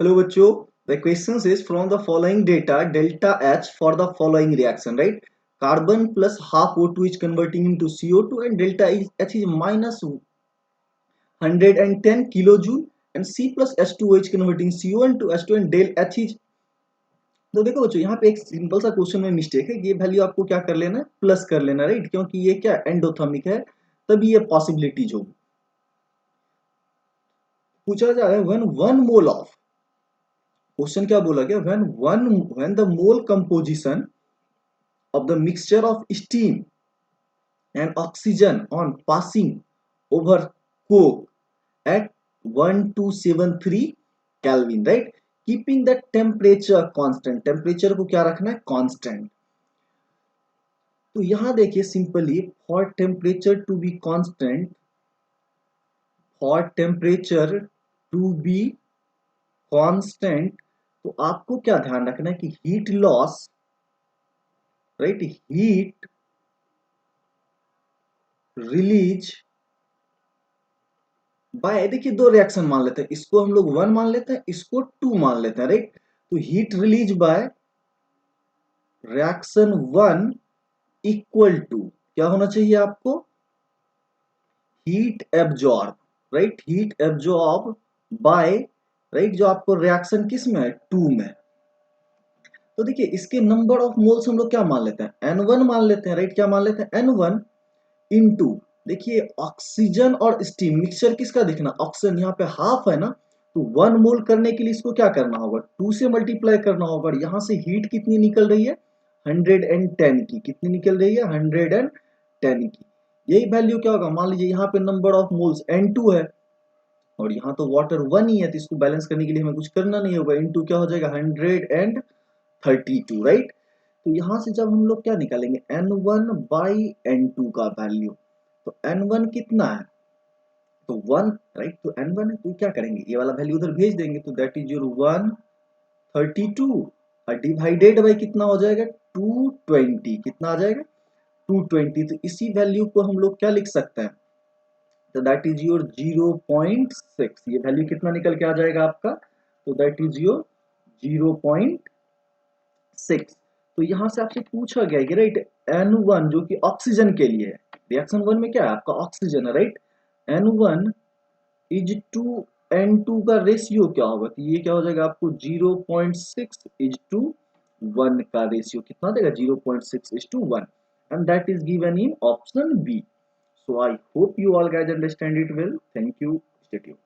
Hello bachcho, the questions is from the following data delta H for the following reaction, right? Carbon plus half O2 is converting into CO2 and delta H is minus 110 kilojoule and C plus H2O is converting CO1 to H2 and del H is। तो देखो बच्चों यहाँ पे एक simple सा question में mistake है, ये वैल्यू आपको क्या कर लेना है, प्लस कर लेना, राइट? क्योंकि ये क्या एंडोथर्मिक है, तभी ये पॉसिबिलिटीज होगी। पूछा जा रहा है when one mole of, question क्या बोला गया, when the mole composition of the mixture of steam and oxygen on passing over coke at 1273 Kelvin, right? Keeping the temperature constant, temperature को क्या रखना है, कांस्टेंट। तो यहां देखिए simply for temperature to be constant, for temperature to be constant, तो आपको क्या ध्यान रखना है कि heat loss, right, heat release by, देखिए दो रिएक्शन मान लेते हैं, इसको हम लोग वन मान लेते हैं, इसको टू मान लेते हैं, राइट? तो heat release by reaction one equal to क्या होना चाहिए आपको, heat absorb, right, heat absorb by, right, जो आपको रिएक्शन किस में है, टू में। तो देखिए इसके नंबर ऑफ मोल्स हम लोग क्या मान लेते हैं, N1 मान लेते हैं, राइट? क्या मान लेते हैं, N1 इनटू, देखिए ऑक्सीजन और स्टीम मिक्सचर किसका दिखना, ऑक्सीजन यहाँ पे हाफ है ना, तो वन मोल करने के लिए इसको क्या करना होगा, टू से मल्टीप्लाई करना होगा। और यहाँ से हीट कितनी निकल रही है, 110 की, कितनी निकल रही है, 110 की। यही वैल्यू क्या होगा, मान लीजिए यहाँ पे नंबर ऑफ मोल्स N2 है और यहाँ तो वाटर वन ही है, तो इसको बैलेंस करने के लिए हमें कुछ करना नहीं होगा, इनटू क्या हो जाएगा, 132, राइट? तो यहां से जब हम लोग क्या निकालेंगे, N1 बाई N2 का वैल्यू, तो N1 कितना है, तो 1, राइट? तो N1 है, तो क्या करेंगे, ये वाला वैल्यू उधर भेज देंगे, तो दैट इज योर 132 और डिवाइडेड बाई कितना हो जाएगा, 220, कितना आ जाएगा, 220। तो इसी वैल्यू को हम लोग क्या लिख सकते हैं, तो दैट इज योर 0.6, ये वैल्यू कितना निकल के आ जाएगा आपका, तो दैट इज योर 0.6। तो यहां से आपसे पूछा गया है कि राइट N1 जो कि ऑक्सीजन के लिए है, रिएक्शन वन में क्या है आपका ऑक्सीजन है, right? N1 is to N2 का रेशियो क्या होगा, तो ये क्या हो जाएगा आपको 0.6 इज टू 1 का रेशियो कितना देगा, 0.6 is to 1, and that is given in option B. So I hope you all guys understand it well. Thank you. Stay tuned.